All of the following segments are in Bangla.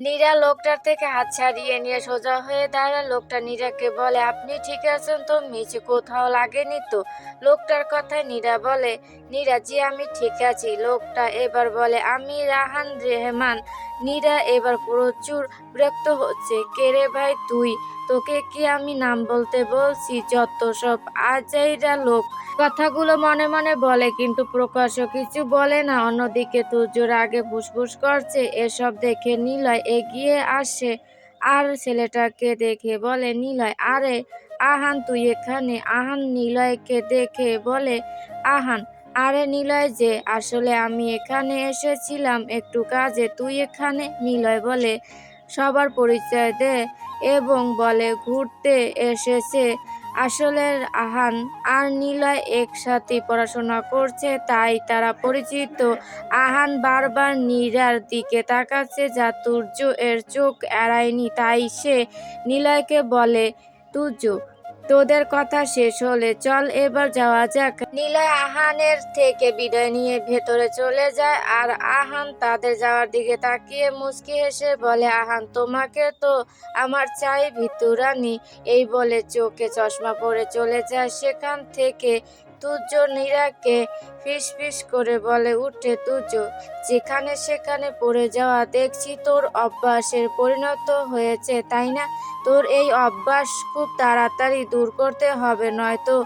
নীরা লোকটার থেকে হাত ছাড়িয়ে নিয়ে সোজা হয়ে দাঁড়ায়। লোকটা নীরাকে বলে, আপনি ঠিক আছেন তো? মিচি কোথাও লাগেনি তো? লোকটার কথায় নীরা বলে, নীরা জি আমি ঠিক আছি। লোকটা এবার বলে, আমি রাহান রেহমান। নীরা এবার প্রচুর বিরক্ত হচ্ছে। কে রে ভাই তুই? তোকে কি আমি নাম বলতে বলছি? যত সব আজাইরা লোক। কথাগুলো মনে মনে বলে কিন্তু প্রকাশ্য কিছু বলে না। অন্যদিকে তুর্যর আগে ফুসফুস করছে। এসব দেখে নিলয় এগিয়ে আসে আর ছেলেটাকে দেখে বলে, নিলয়, আরে আহান তুই এখানে? আহান নিলয়কে দেখে বলে, আহান? আরে নিলয় যে, আসলে আমি এখানে এসেছিলাম একটু কাজে। তুই এখানে? নিলয় বলে, সবার পরিচয় দেয় এবং বলে ঘুরতে এসেছে। আসলে আহান আর নিলয় একসাথে পড়াশোনা করছে, তাই তারা পরিচিত। আহান বারবার নীরার দিকে তাকাচ্ছে, যা তুর্য এর চোখ এড়ায়নি। তাই সে নিলয়কে বলে, তুর্য, তোদের কথা শেষ হলে চল এবার যাওয়া যাক। নিলয় আহানের থেকে বিদায় নিয়ে ভেতরে চলে যায় আর আহান তাদের যাওয়ার দিকে তাকিয়ে মুচকি হেসে বলে, আহান তোমাকে তো আমার চাই ভিতুরানি। এই বলে চোখে চশমা পরে চলে যায় সেখান থেকে। তুর্য নীরাকে ফিসফিস করে বলে উঠে, তুর্য, যেখানে সেখানে পড়ে যাওয়া দেখছি তোর অভ্যাসের পরিণত হয়েছে, তাই না? তোর এই অভ্যাস খুব তাড়াতাড়ি দূর করতে হবে, নয়তো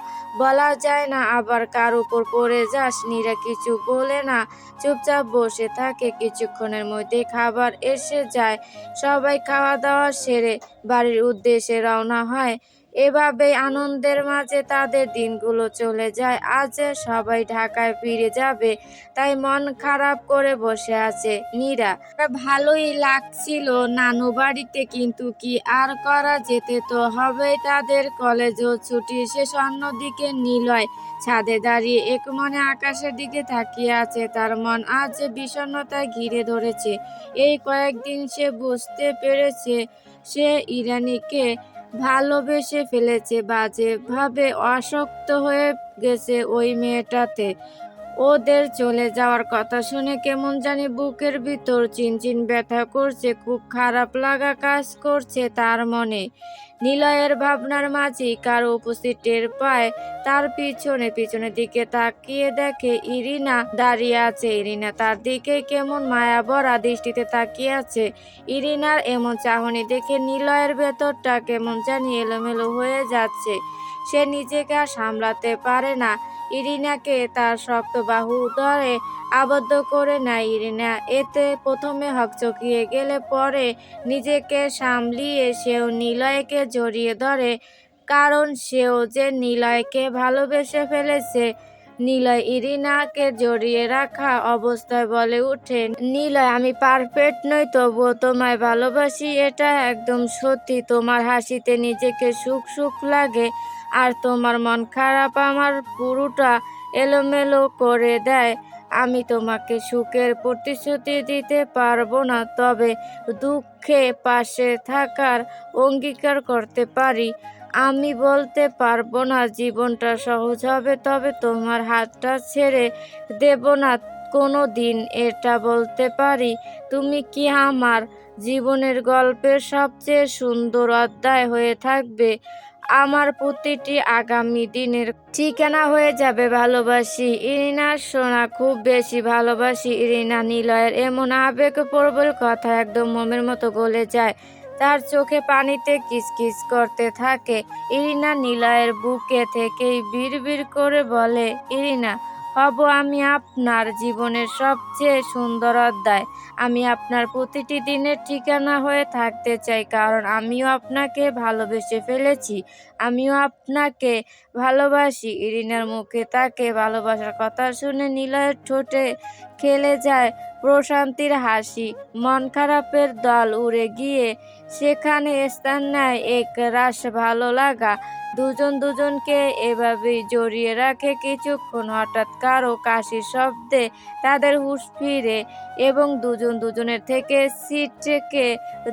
বলা যায় না আবার কার উপর পড়ে যাস। নীরা কিছু বলে না, চুপচাপ বসে থাকে। কিছুক্ষণের মধ্যে খাবার এসে যায়। সবাই খাওয়া দাওয়া সেরে বাড়ির উদ্দেশ্যে রওনা হয়। এভাবেই আনন্দের মাঝে তাদের দিনগুলো চলে যায়। আজ সবাই ঢাকায় ফিরে যাবে, তাই মন খারাপ করে বসে আছে নীরা। ভালোই লাগছিল নানু বাড়িতে, কিন্তু কি আর করা, যেতে তো হবেই তাদের। কলেজও ছুটি শেষ। অন্যদিকে নিলয় ছাদে দাঁড়িয়ে একমনে আকাশের দিকে তাকিয়ে আছে। তার মন আজ বিষণ্ণতায় ঘিরে ধরেছে। এই কয়েকদিন সে বুঝতে পেরেছে সে ইরানিকে ভালোবেসে ফেলেছে, বাজেভাবে আসক্ত হয়ে গেছে ওই মেয়েটাতে। ওদের চলে যাওয়ার কথা শুনে কেমন জানি বুকের ভিতর চিনচিন ব্যথা করছে। খুব খারাপ লাগা কাজ করছে তার মনে। নিলয়ের ভাবনার মাঝে কারো উপস্থিত টের পায়। তার পিছনের দিকে তাকিয়ে দেখে ইরিনা দাঁড়িয়ে আছে। ইরিনা তার দিকে কেমন মায়া ভরা দৃষ্টিতে তাকিয়ে আছে। ইরিনার এমন চাহনি দেখে নিলয়ের ভেতরটা কেমন জানি এলোমেলো হয়ে যাচ্ছে। সে নিজেকে আর সামলাতে পারে না। ইরিনাকে তার শক্ত বাহু ধরে আবদ্ধ করে নেয়। ইরিনা এতে প্রথমে হকচকিয়ে গেলে পরে নিজেকে সামলিয়ে সেও নিলয়কে জড়িয়ে ধরে, কারণ সেও যে নিলয়কে ভালোবেসে ফেলেছে। নিলয় ইরিনাকে জড়িয়ে রাখা অবস্থায় বলে উঠে, নিলয়, আমি পারফেক্ট নই, তবুও তোমায় ভালোবাসি, এটা একদম সত্যি। তোমার হাসিতে নিজেকে সুখ সুখ লাগে, আর তোমার মন খারাপ আমার পুরোটা এলোমেলো করে দেয়। আমি তোমাকে সুখের প্রতিশ্রুতি দিতে পারবো না, তবে দুঃখে পাশে থাকার অঙ্গীকার করতে পারি। আমি বলতে পারবো না জীবনটা সহজ হবে, তবে তোমার হাতটা ছেড়ে দেব না কোনো দিন। এটা বলতে পারি, তুমি কি আমার জীবনের গল্পের সবচেয়ে সুন্দর অধ্যায় হয়ে থাকবে। আমার প্রতিটি আগামী দিনের ঠিকানা হয়ে যাবে ভালোবাসি। ইরিনা সোনা, খুব বেশি ভালোবাসি। ইরিনা নিলয়ের এমন আবেগপ্রবল কথা একদম মোমের মতো গলে যায়। তার চোখে পানিতে কিচকিচ করতে থাকে। ইরিনা নিলয়ের বুকে থেকেই বিড়বিড় করে বলে, ইরিনা, হব আমি আপনার জীবনের সবচেয়ে সুন্দর অধ্যায়। আমি আপনার প্রতিটি দিনের ঠিকানা হয়ে থাকতে চাই, কারণ আমিও আপনাকে ভালোবেসে ফেলেছি। আমিও আপনাকে ভালোবাসি। ইরিনার মুখে তাকে ভালোবাসার কথা শুনে নিলয়ের ঠোঁটে খেলে যায় প্রশান্তির হাসি। মন খারাপের দল উড়ে গিয়ে সেখানে স্থান নেয় এক রাশ ভালো লাগা। দুজন দুজনকে এভাবেই জড়িয়ে রাখে কিছুক্ষণ। হঠাৎ কারো কাশির শব্দে তাদের হুঁশ ফিরে এবং দুজন দুজনের থেকে সিটকে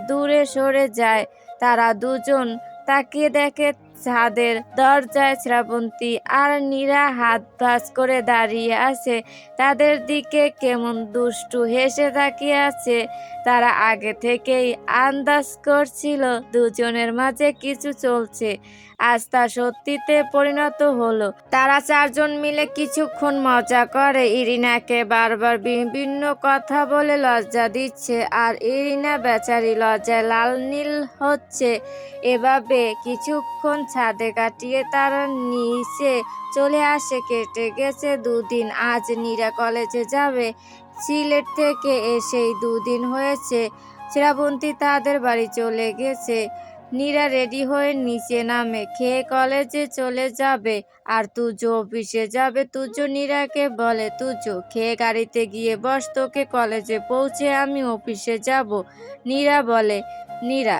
দূরে সরে যায়। তারা দুজন তাকিয়ে দেখে ছাদের দরজায় শ্রাবন্তী আর নীরা হাত ভাঁজ করে দাঁড়িয়ে আছে। তাদের দিকে কেমন দুষ্টু হেসে তাকিয়ে আছে। তারা আগে থেকেই আন্দাজ করছিল দুজনের মাঝে কিছু চলছে। আজ তা সত্যিতে পরিণত হলো। তারা চারজন মিলে কিছুক্ষণ মজা করে। ইরিনাকে বারবার বিভিন্ন কথা বলে লজ্জা দিচ্ছে, আর ইরিনা বেচারি লজ্জায় লাল নীল হচ্ছে। এভাবে কিছুক্ষণ ছাদে কাটিয়ে তারা নিচে চলে আসে। কেটে গেছে 2 দিন। আজ নীরা কলেজে যাবে। সিলেট থেকে এসেই 2 দিন হয়েছে। শ্রাবন্তী তাদের বাড়ি চলে গেছে। নীরা রেডি হয়ে নিচে নামে। খেয়ে কলেজে চলে যাবে, আর তুজো অফিসে যাবে। তুজো নীরাকে বলে, তুজো খেয়ে গাড়িতে গিয়ে বস, তোকে কলেজে পৌঁছে আমি অফিসে যাব। নীরা বলে, নীরা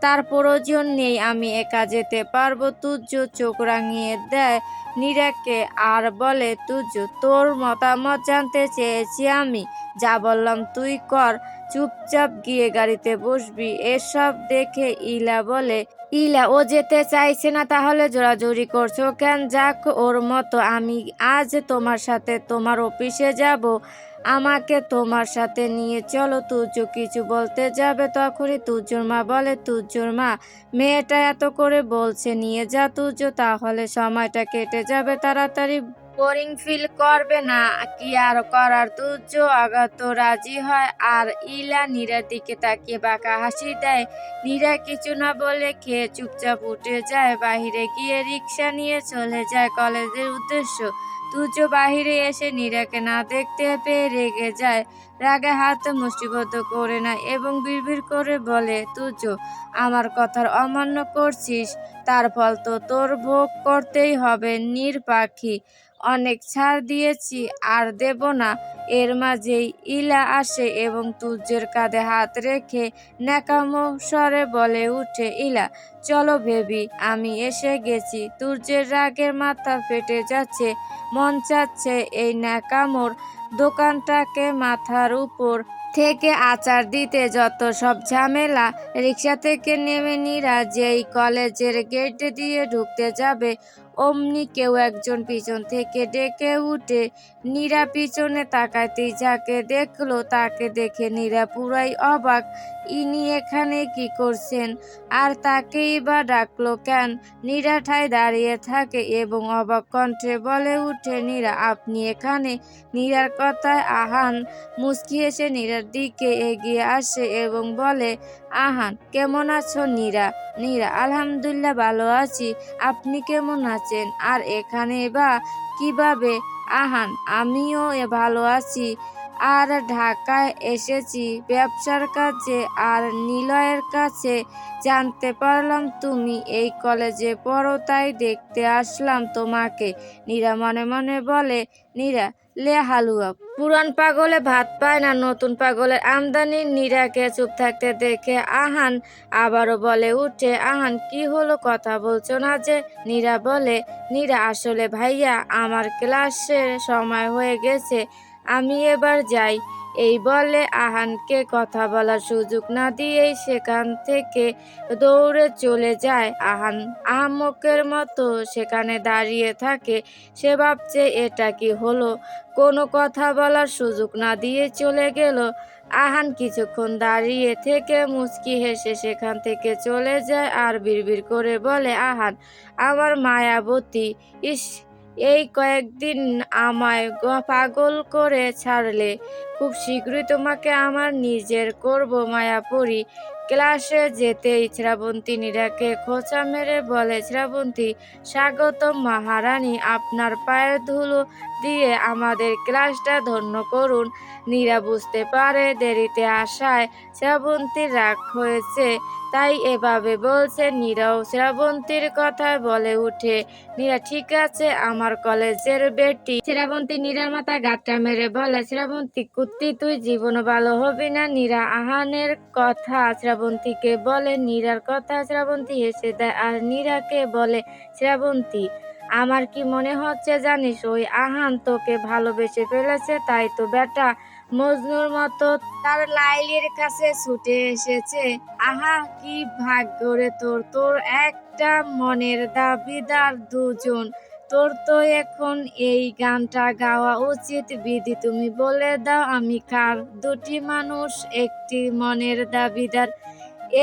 তার প্রয়োজন নেই, আমি একা যেতে পারবো। তুজো চোখ রাঙিয়ে দেয় নীরাকে আর বলে, তুজো তোর মতামত জানতে চেয়েছি আমি। যা বললাম তুই কর, চুপচাপ গিয়ে গাড়িতে বসবি। এসব দেখে ইলা বলে, ইলা ও যেতে চাইছে না, তাহলে জোরাজুরি করছো কেন? যাক ওর মতো, আমি আজ তোমার সাথে তোমার অফিসে যাব। আমাকে তোমার সাথে নিয়ে চলো। তুজো কিছু বলতে যাবে, তখনই তুজোর মা বলে, তুজোর মা মেয়েটা এত করে বলছে নিয়ে যা তুজো, তাহলে সময়টা কেটে যাবে তাড়াতাড়ি, বোরিং ফিল করবে না। কি আর করার। তুজো অগত্য রাজি হয়, আর ইলা নীরার দিকে তাকিয়ে বাঁকা হাসি দেয়। নীরা কিছু না বলে খেয়ে চুপচাপ উঠে যায়। বাহিরে গিয়ে রিক্সা নিয়ে চলে যায় কলেজের উদ্দেশ্য। তুজো বাহিরে এসে নীরাকে না দেখতে পেয়ে রেগে যায়। রাগে হাত মুষ্টিবদ্ধ করে নেয় এবং বিড়বিড় করে বলে, তুজো আমার কথার অমান্য করছিস, তার ফল তো তোর ভোগ করতেই হবে। নীর পাখি, অনেক ছাড় দিয়েছি, আর দেব না। এর মাঝেই ইলা আসে এবং তুজোর কাঁধে হাত রেখে ন্যাকামো স্বরে বলে উঠে, ইলা চলো বেবি, আমি এসে গেছি। তুজোর রাগের মাথা ফেটে যাচ্ছে। মন চাচ্ছে এই ন্যাকামোর দোকানটাকে মাথার উপর থেকে আচার দিতে। যত সব ঝামেলা। রিক্সা থেকে নেমে নীরা যেই কলেজের গেট দিয়ে ঢুকতে যাবে, অমনি কেউ একজন পিছন থেকে ডেকে উঠে। নীরা পিছনে তাকাতেই যাকে দেখলো, তাকে দেখে নীরা পুরাই অবাক। ইনি এখানে কি করছেন, আর তাকেই বা ডাকলো কেন? নীরা ঠায় দাঁড়িয়ে থাকে এবং অবাক কণ্ঠে বলে উঠে, নীরা আপনি এখানে? নীরার কথায় আহান মুচকি এসে নীরার দিকে এগিয়ে আসে এবং বলে, আহান কেমন আছো নীরা? নীরা আলহামদুলিল্লাহ ভালো আছি, আপনি কেমন আছেন? আর এখানে বা কিভাবে? আহান আমিও ভালো আছি, আর ঢাকায় এসেছি ব্যবসার কাজে, আর নিলয়ের কাছে জানতে পারলাম তুমি এই কলেজে পড়ো, তাই দেখতে আসলাম তোমাকে। নীরা মনে মনে বলে, নীরা লে হালুয়া, পুরান পাগলে ভাত পায় না, নতুন পাগলের আমদানি। নীরাকে চুপ থাকতে দেখে আহান আবারও বলে উঠে, আহান কি হলো, কথা বলছো না যে? নীরা বলে, নীরা আসলে ভাইয়া আমার ক্লাসের সময় হয়ে গেছে, আমি এবার যাই। এই বলে আহানকে কথা বলার সুযোগ না দিয়েই সেখান থেকে দৌড়ে চলে যায়। আহান আহাম্মকের মতো সেখানে দাঁড়িয়ে থাকে। সে ভাবছে এটা কি হলো, কোনো কথা বলার সুযোগ না দিয়ে চলে গেল। আহান কিছুক্ষণ দাঁড়িয়ে থেকে মুচকি হেসে সেখান থেকে চলে যায় আর বিড়বিড় করে বলে, আহান আমার মায়াবতী, ইস এই কয়েকদিন আমায় পাগল করে ছাড়লে, খুব শীঘ্রই তোমাকে আমার নিজের করব মায়াপুরী। ক্লাসে যেতেই শ্রাবন্তী নীরাকে খোঁচা মেরে বলে, শ্রাবন্তী স্বাগতম মহারানী, আপনার পায়ের ধুলো দিয়ে আমাদের ক্লাসটা ধন্য করুন। নীরা বুঝতে পারে দেরিতে আসায় শ্রাবন্তীর রাগ হয়েছে, তাই এভাবে বলছে। নীরাও শ্রাবন্তীর কথায় বলে উঠে, নীরা ঠিক আছে আমার কলেজের বেটি। শ্রাবন্তী নীরার মাথা গাঁটটা মেরে বলে, শ্রাবন্তী কুত্তি তুই জীবনও ভালো হবি না। নীরা আহানের কথা শ্রাবন্তীকে বলে। নীরার কথা শ্রাবন্তী হেসে দেয় আর নীরাকে বলে, শ্রাবন্তী আমার কি মনে হচ্ছে জানিস, ওই আহান তোকে ভালোবেসে ফেলেছে, তাই তো বেটা মজনুর মতো তার লাইলির কাছে ছুটে এসেছে। আহা কি ভাগ্য রে তোর, তোর একটা মনের দাবিদার দুজন। তোর তো এখন এই গানটা গাওয়া উচিত। বিধি তুমি বলে দাও আমি কার, দুটি মানুষ একটি মনের দাবিদার।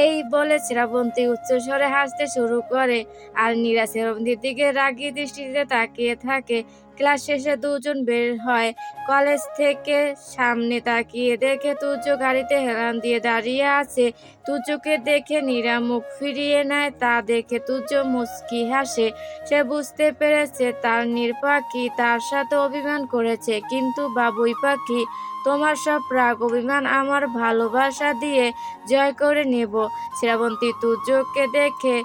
এই বলে শ্রাবন্তী উচ্চস্বরে হাসতে শুরু করে আর নীরা শ্রাবন্তীর দিকে রাগী দৃষ্টিতে তাকিয়ে থাকে। ক্লাস শেষে দুজন বের হয় কলেজ থেকে। সামনে তাকিয়ে দেখে তুর্য গাড়িতে হেলান দিয়ে দাঁড়িয়ে আছে। তুর্যকে দেখে নীরা মুখ ফিরিয়ে নেয়, তা দেখে তুর্য মুচকি হাসে। সে বুঝতে পেরেছে তার নীর পাখি তার সাথে অভিমান করেছে, কিন্তু বাবুই পাখি তোমার সব রাগ অভিমান আমার ভালোবাসা দিয়ে জয় করে নেব। শ্রাবন্তী তুর্যকে দেখে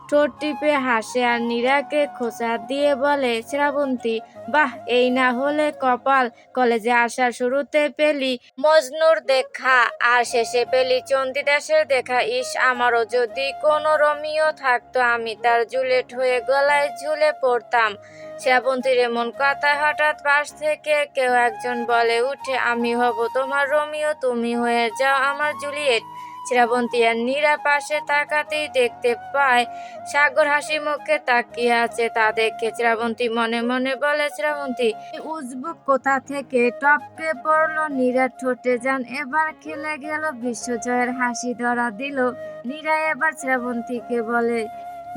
ঠোঁট টিপে হাসে আর নীরাকে খোঁচা দিয়ে বলে, শ্রাবন্তী বাহ, এই না হলে কপাল, কলেজে আসার শুরুতে পেলি মজনুর দেখা আর শেষে পেলি চণ্ডীদাসের দেখা। ইস, আমারও যদি কোনো রোমিও থাকতো, আমি তার জুলিয়েট হয়ে গলায় ঝুলে পড়তাম। শ্রাবন্তীর এমন কথায় হঠাৎ পাশ থেকে কেউ একজন বলে উঠে, আমি হব তোমার রোমিও, তুমি হয়ে যাও আমার জুলিয়েট। শ্রাবন্তী আর নীরা পাশে তাকাতেই দেখতে পায় সাগর হাসি মুখে তাকিয়ে আছে। তা দেখে শ্রাবন্তী মনে মনে বলে, শ্রাবন্তী উজবুক কোথা থেকে টপকে পড়লো নীরার ঠোঁটে। যান এবার খেলে গেল, বিশ্বজয়ের হাসি ধরা দিল। নীরা এবার শ্রাবন্তীকে বলে,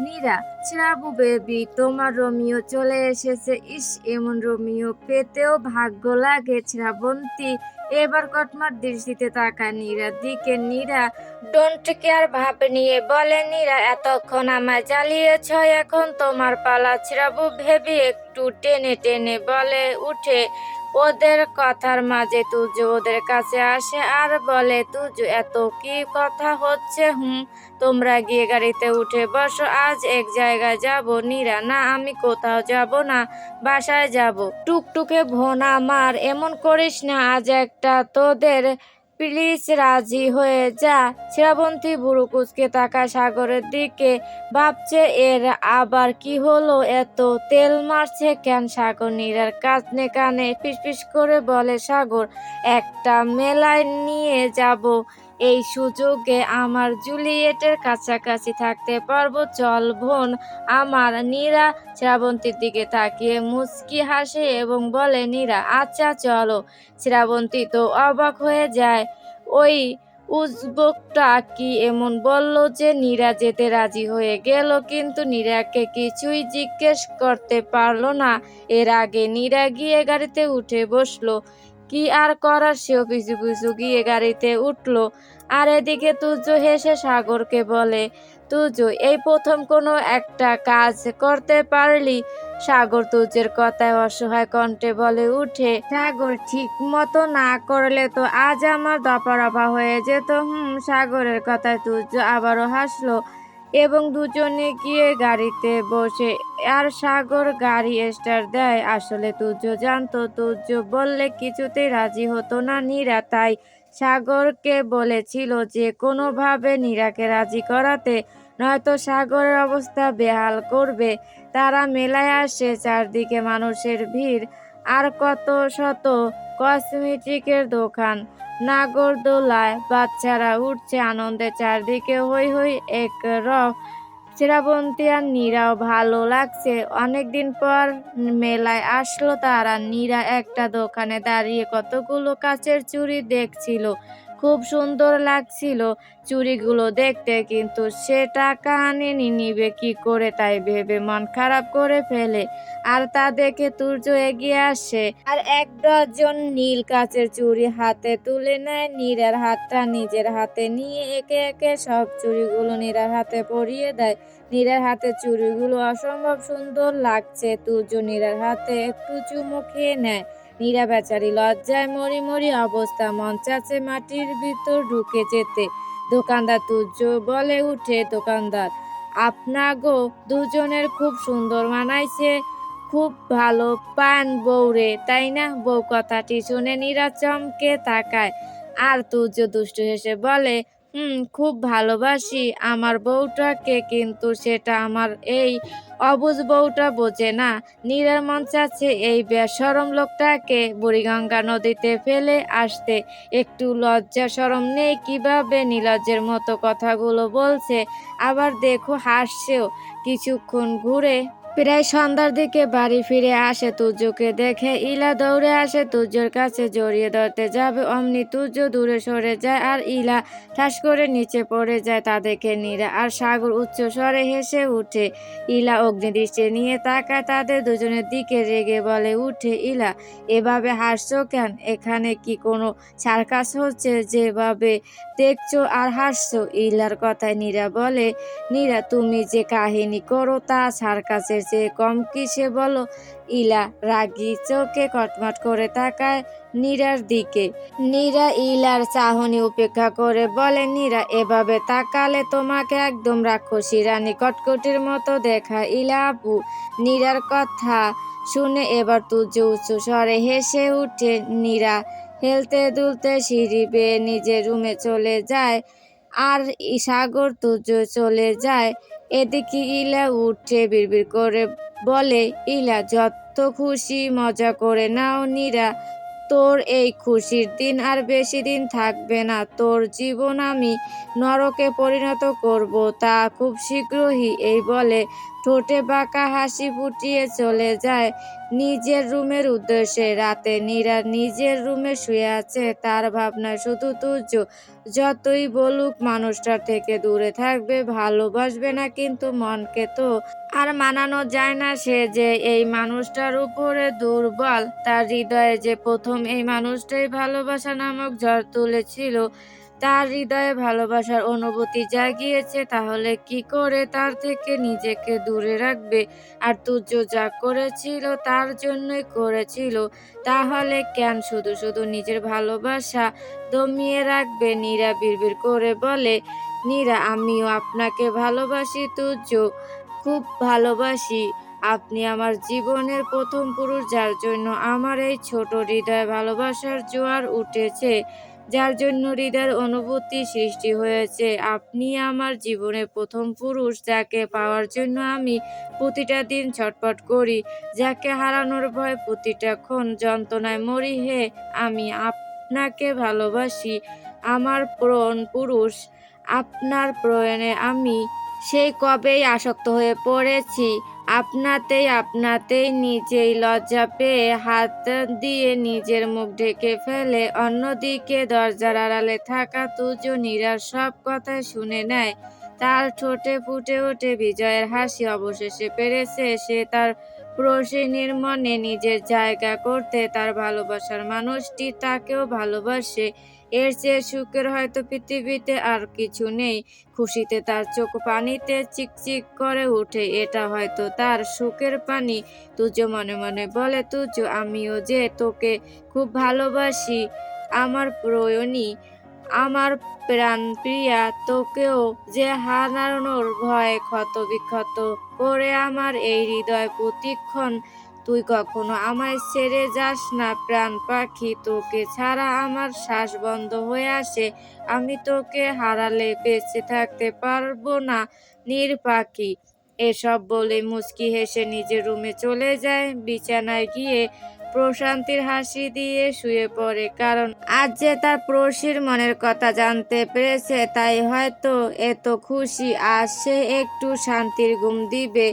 নীরা, শ্রাবু বেবি তোমার রোমিও চলে এসেছে। ইস, এমন রোমিও পেতেও ভাগ্য লাগে। শ্রাবন্তী এবার কটমট দৃষ্টিতে তাকায় নীরার দিকে। নীরা ডোন্ট কেয়ার ভাব নিয়ে বলে, নীরা এতক্ষণ আমায় জ্বালিয়েছ, এখন তোমার পালা। শ্রাবু ভেবে একটু টেনে টেনে বলে উঠে। ওদের কথার মাঝে তুজো ওদের কাছে আসে আর বলে, তুজো এত কি কথা হচ্ছে? তোমরা গিয়ে গাড়িতে উঠে বসো, আজ এক জায়গায় যাব। নীরা, না আমি কোথাও যাব না, বাসায় যাব। টুকটুকে বোন আমার, এমন করিস না, আজ একটা তোদের প্লিজ রাজি হয়ে যা। শ্রাবন্তী বুড়ো কুচকে তাকায় সাগরের দিকে, ভাবছে এর আবার কি হলো, এত তেল মারছে কেন সাগর। নীরার কানে কানে ফিসফিস করে বলে, সাগর একটা মেলায় নিয়ে যাব, এই সুযোগে আমার জুলিয়েটের কাছাকাছি থাকতে পারবো, চল বোন আমার। নীরা শ্রাবন্তীর দিকে তাকিয়ে মুচকি হাসে এবং বলে, নীরা আচ্ছা চলো। শ্রাবন্তী তো অবাক হয়ে যায়, ওই উজবুকটা কি এমন বলল যে নীরা যেতে রাজি হয়ে গেল, কিন্তু নীরাকে কিছুই জিজ্ঞেস করতে পারলো না। এর আগে নীরা গিয়ে গাড়িতে উঠে বসলো, কি আর করার, সেও পিছু পিছু গিয়ে গাড়িতে উঠলো। আর এদিকে তুর্য হেসে সাগরকে বলে, তুর্য এই প্রথম কোনো একটা কাজ করতে পারলি। সাগর তুর্যের কথায় অসহায় কণ্ঠে বলে উঠে, সাগর ঠিক মতো না করলে তো আজ আমার দফা রফা হয়ে যেত। সাগরের কথায় তুর্য আবারও হাসলো এবং দুজনে গিয়ে গাড়িতে বসে আর সাগর গাড়ি স্টার্ট দেয়। আসলে তুর্য জানতো তুর্য বললে কিছুতেই রাজি হতো না নীরা, তাই সাগরকে বলেছিল যে কোনোভাবে নীরাকে রাজি করাতে, নয়তো সাগরের অবস্থা বেহাল করবে। তারা মেলায় আসে, চারদিকে মানুষের ভিড় আর কত শত কসমেটিকের দোকান। নাগরদোলায় বাচ্চারা উঠছে আনন্দে, চারদিকে হই হই এক রক। শ্রাবন্তী আর নীরাও ভালো লাগছে, অনেকদিন পর মেলায় আসলো তারা। নীরা একটা দোকানে দাঁড়িয়ে কতগুলো কাচের চুড়ি দেখছিল, খুব সুন্দর লাগছিল চুড়িগুলো দেখতে, কিন্তু সে টাকা আনেনি, নিবে কি করে তাই ভেবে মন খারাপ করে ফেলে। আর তা দেখে তুর্য এগিয়ে আসে আর এক ডজন নীল কাচের চুড়ি হাতে তুলে নেয়। নীরার হাতটা নিজের হাতে নিয়ে একে একে সব চুড়িগুলো নীরার হাতে পরিয়ে দেয়। নীরার হাতে চুড়িগুলো অসম্ভব সুন্দর লাগছে। তুর্য নীরার হাতে একটু চুমু খেয়ে নেয়। নীরা বেচারি লজ্জায় মরি মরি অবস্থা, মন চাচ্ছে মাটির ভিতর ঢুকে যেতে। দোকানদার তুর্য বলে উঠে, দোকানদার আপনাগো দুজনের খুব সুন্দর মানাইছে, খুব ভালো পান বউরে, তাই না? বউ কথাটি শুনে নীরা চমকে তাকায় আর তুর্য দুষ্টু হেসে বলে, খুব ভালোবাসি আমার বউটাকে, কিন্তু সেটা আমার এই অবুঝ বউটা বোঝে না। নীরার মন চাচ্ছে এই বেশরম লোকটাকে বুড়িগঙ্গা নদীতে ফেলে আসতে। একটু লজ্জা শরম নেই, কিভাবে নির্লজ্জের মতো কথাগুলো বলছে। আবার দেখো হাসছেও। কিছুক্ষণ ঘুরে প্রায় সন্ধ্যার দিকে বাড়ি ফিরে আসে তুর্যকে দেখে ইলা দৌড়ে আসে তুর্যর কাছে, জড়িয়ে ধরতে যাবে অমনি তুর্য দূরে সরে যায় আর ইলা ঠাস করে নিচে পড়ে যায়। তা দেখে নীরা আর সাগর উচ্চ স্বরে হেসে উঠে। ইলা অগ্নিদৃষ্টি নিয়ে তাকায় তাদের দুজনের দিকে, রেগে বলে উঠে, ইলা এভাবে হাসছো কেন? এখানে কি কোনো সার্কাস হচ্ছে যেভাবে দেখছো আর হাসছো? ইলার কথায় নীরা বলে, নীরা তুমি যে কাহিনী করো তা সার্কাসের চেয়ে কম কিসে বলো? ইলা রাগী চোখে কটমট করে তাকায় নীরার দিকে। নীরা ইলার চাহনি উপেক্ষা করে বলে, নীরা এভাবে তাকালে তোমাকে একদম রাক্ষসী রানী কটকটির মতো দেখায়। ইলা আপু। নীরার কথা শুনে এবার তুর্য উচ্চ স্বরে হেসে উঠে। নীরা হেলতে দুলতে সিঁড়ি বেয়ে নিজের রুমে চলে যায় আর সাগর তুর্য চলে যায়। এদিকে ইলা উঠে বিড়বিড় করে বলে, ইলা যত খুশি মজা করে নাও। নীরা তোর এই খুশির দিন আর বেশি দিন থাকবে না। তোর জীবন আমি নরকে পরিণত করব, তা খুব শীঘ্রই। এই বলে ঠোঁটে বাঁকা হাসি ফুটিয়ে চলে যায় নিজের রুমের উদ্দেশ্যে। রাতে নীরা নিজের রুমে শুয়ে আছে, তার ভাবনায় শুধু তুর্য। যতই বলুক মানুষটার থেকে দূরে থাকবে, ভালোবাসবে না, কিন্তু মনকে তো আর মানানো যায় না সে যে এই মানুষটার উপরে দুর্বল। তার হৃদয়ে যে প্রথম এই মানুষটাই ভালোবাসা নামক ঝড় তুলেছিল, তার হৃদয়ে ভালোবাসার অনুভূতি জাগিয়েছে, তাহলে কি করে তার থেকে নিজেকে দূরে রাখবে? আর তুর্য যা করেছিল তার জন্যই করেছিল, তাহলে কেন শুধু শুধু নিজের ভালোবাসা দমিয়ে রাখবে? নীরা বিড়বিড় করে বলে, নীরা আমিও আপনাকে ভালোবাসি তুর্য, খুব ভালোবাসি। আপনি আমার জীবনের প্রথম পুরুষ, যার জন্য আমার এই ছোট হৃদয়ে ভালোবাসার জোয়ার উঠেছে, যার জন্য হৃদয়ের অনুভূতি সৃষ্টি হয়েছে। আপনি আমার জীবনের প্রথম পুরুষ, যাকে পাওয়ার জন্য আমি প্রতিটা দিন ছটফট করি, যাকে হারানোর ভয় প্রতিটা ক্ষণ যন্ত্রণায় মরি। হে, আমি আপনাকে ভালোবাসি আমার প্রাণ পুরুষ। আপনার প্রয়োজনে আমি সেই কবেই আসক্ত হয়ে পড়েছি আপনাতেই নিজেই লজ্জা পেয়ে হাত দিয়ে নিজের মুখ ঢেকে ফেলে। অন্যদিকে দরজার আড়ালে থাকা তুর্য নীরার সব কথা শুনে নেয়। তার ঠোঁটে ফুটে ওঠে বিজয়ের হাসি। অবশেষে পেরেছে সে তার প্রসেনীর মনে নিজের জায়গা করতে। তার ভালোবাসার মানুষটি তাকেও ভালোবাসে। এর চেয়ে সুখের হয়তো পৃথিবীতে আর কিছু নেই। খুশিতে তার চোখ পানিতে চিকচিক করে ওঠে। এটা হয়তো তার সুখের পানি। তুর্য মনে মনে বলে, তুর্য আমিও যে তোকে খুব ভালোবাসি আমার প্রয়ণী, আমার প্রাণ প্রিয়া। তোকেও যে হারানোর ভয়ে ক্ষত বিক্ষত করে আমার এই হৃদয় প্রতিক্ষণ। তুই কখনো আমায় ছেড়ে যাস না প্রাণ পাখি, তোকে ছাড়া আমার শ্বাস বন্ধ হয়ে আসে। আমি তোকে হারালে বেঁচে থাকতে পারবো না নীর পাখি। এসব বলে মুচকি হেসে নিজের রুমে চলে যায়। বিছানায় গিয়ে প্রশান্তির হাসি দিয়ে শুয়ে পড়ে, কারণ আজ যে তার প্রশির মনের কথা জানতে পেরেছে, তাই হয়তো এত খুশি। আজ সে একটু শান্তির ঘুম দিবে,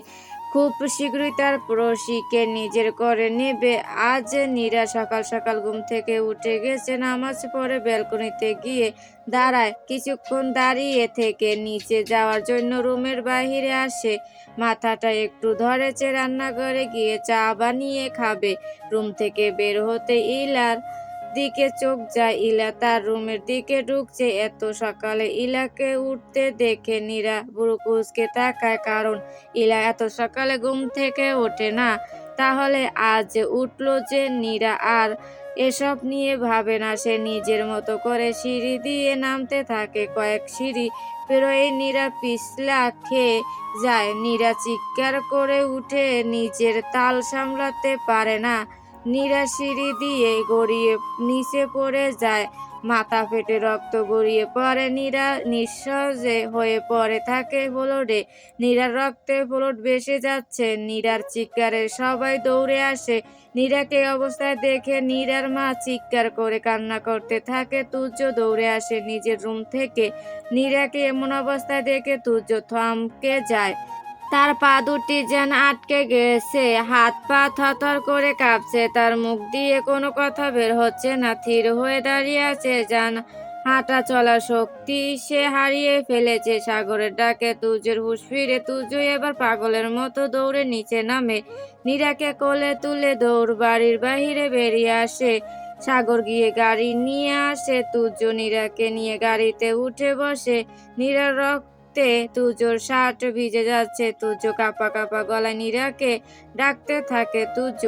খুব শীঘ্রই তার প্রশিকে নিজের করে নেবে। আজ নীরা সকাল সকাল ঘুম থেকে উঠে গেছে, নামাজ পড়ে ব্যালকনিতে গিয়ে দাঁড়ায়। কিছুক্ষণ দাঁড়িয়ে থেকে নিচে যাওয়ার জন্য রুমের বাহিরে আসে। মাথাটা একটু ধরেছে, রান্নাঘরে গিয়ে চা বানিয়ে খাবে। রুম থেকে বের হতে ইলার দিকে চোখ যায়। ইলা তার রুমের দিকে ঢুকছে। এত সকালে ইলাকে উঠতে দেখে নীরা ভুরু কুঁচকে তাকায়, কারণ ইলা এত সকালে ঘুম থেকে ওঠে না। তাহলে আজ উঠলো যে? নীরা আর এসব নিয়ে ভাবে না। সে নিজের মতো করে সিঁড়ি দিয়ে নামতে থাকে। কয়েক সিঁড়ি পেরোয় নীরা পিছলা খেয়ে যায়। নীরা চিৎকার করে উঠে, নিজের তাল সামলাতে পারে না। নীরা সিঁড়ি দিয়ে গড়িয়ে নিচে পড়ে যায়। মাথা ফেটে রক্ত গড়িয়ে পড়ে। নীরা নিঃসজে হয়ে পড়ে থাকে ফ্লোরে। নীরার রক্তে ফ্লোর ভেসে যাচ্ছে। নীরার চিৎকারে সবাই দৌড়ে আসে। নীরাকে এই অবস্থায় দেখে নীরার মা চিৎকার করে কান্না করতে থাকে। তুর্য দৌড়ে আসে নিজের রুম থেকে। নীরাকে এমন অবস্থায় দেখে তুর্য থমকে যায়। তার পা দুটি যেন আটকে গেছে, হাত পা থরথর করে কাঁপছে, তার মুখ দিয়ে কোনো কথা বের হচ্ছে না, থির হয়ে দাঁড়িয়ে আছে, যেন হাঁটা চলার শক্তি সে হারিয়ে ফেলেছে। সাগরের ডাকে তুর্যের হুঁশ ফিরে। তুর্য এবার পাগলের মতো দৌড়ে নিচে নামে। নীরাকে কোলে তুলে দৌড় বাড়ির বাহিরে বেরিয়ে আসে। সাগর গিয়ে গাড়ি নিয়ে আসে। তুর্য নীরাকে নিয়ে গাড়িতে উঠে বসে। নীরার তুর্যর শার্ট ভিজে যাচ্ছে। তুর্য কাঁপা কাঁপা গলায় নীরাকে ডাকতে থাকে। তুর্য,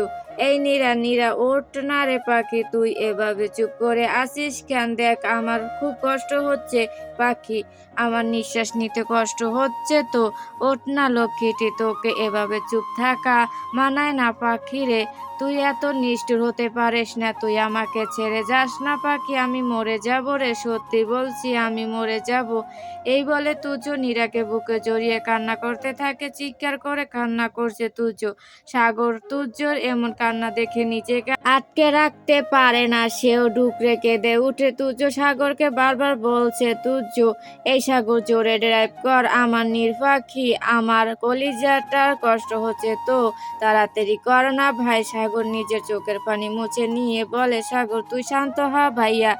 এই নীরা, নীরা ওঠ না রে পাখি, তুই এভাবে চুপ করে আসিস কেন? দেখ আমার খুব কষ্ট হচ্ছে পাখি, আমার নিঃশ্বাস নিতে কষ্ট হচ্ছে তো। ওঠ না লক্ষ্মীটি, তোকে এভাবে চুপ থাকা মানায় না পাখি রে। তুই এত নিষ্ঠুর হতে পারিস না, তুই আমাকে ছেড়ে যাস না পাখি, আমি মরে যাব রে, সত্যি বলছি আমি মরে যাব। এই বলে তুর্য নীরাকে বুকে জড়িয়ে কান্না করতে থাকে। চিৎকার করে কান্না করছে তুর্য। সাগর তুর্যর এমন কান্না দেখে নিজেকে আটকে রাখতে পারে না, সেও ডুকরে কেঁদে উঠে। তুর্য সাগরকে বারবার বলছে, তুর্য এই সাগর জোরে ড্রাইভ কর, আমার নির্পাখি, আমার কলিজাটার কষ্ট হচ্ছে তো, তাড়াতাড়ি কর না ভাই। সাগর নিজের চোখের পানি মুছে নিয়ে বলে, সাগর তুই শান্ত হ ভাইয়া,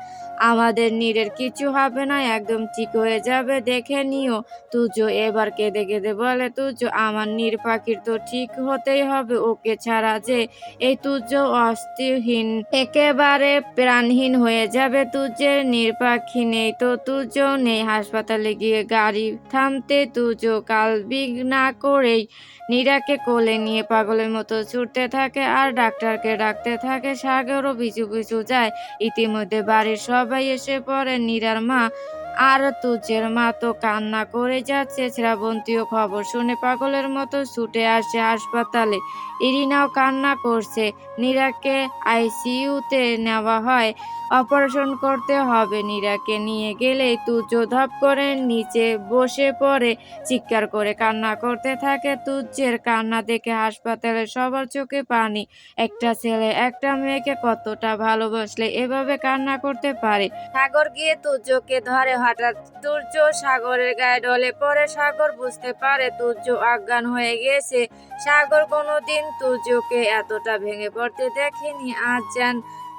আমাদের নীরের কিছু হবে না, একদম ঠিক হয়ে যাবে, দেখে নিও। তুর্য এবার কেঁদে কেঁদে বলে, তুর্য আমার নীর পাখির তো ঠিক হতেই হবে, ওকে ছাড়া যে এই তুর্য অস্থিরহীন, একেবারে প্রাণহীন হয়ে যাবে। তুর্যের নীর পাখি নেই তো তুর্য নেই। হাসপাতালে গিয়ে গাড়ি থামতে তুর্য কালবিঘ না করেই নীরাকে কোলে নিয়ে পাগলের মতো ছুটতে থাকে আর ডাক্তারকে ডাকতে থাকে। সাগরও পিছু পিছু যায়। ইতিমধ্যে বাড়ির সবাই এসে পড়ে। নীরার মা আর তুর্যের মা তো কান্না করে যাচ্ছে। শ্রাবন্তীও খবর শুনে পাগলের মতো ছুটে আসে হাসপাতালে। ইরিনাও কান্না করছে। নীরাকে আইসিইউতে নেওয়া হয়, অপারেশন করতে হবে। নীরাকে নিয়ে গেলেই তুর্য ধপ করে নিচে বসে পড়ে, চিৎকার করে কান্না করতে থাকে। তুর্যের কান্না দেখে হাসপাতালের সবার চোখে পানি। একটা ছেলে একটা মেয়েকে কতটা ভালোবাসলে এভাবে কান্না করতে পারে। সাগর গিয়ে তুর্যকে ধরে। হঠাৎ তুর্য সাগরের গায়ে ঢলে পড়ে। সাগর বুঝতে পারে তুর্য অজ্ঞান হয়ে গেছে। সাগর কোনোদিন তুর্যকে এতটা ভেঙে পড়তে দেখেনি। আজ যেন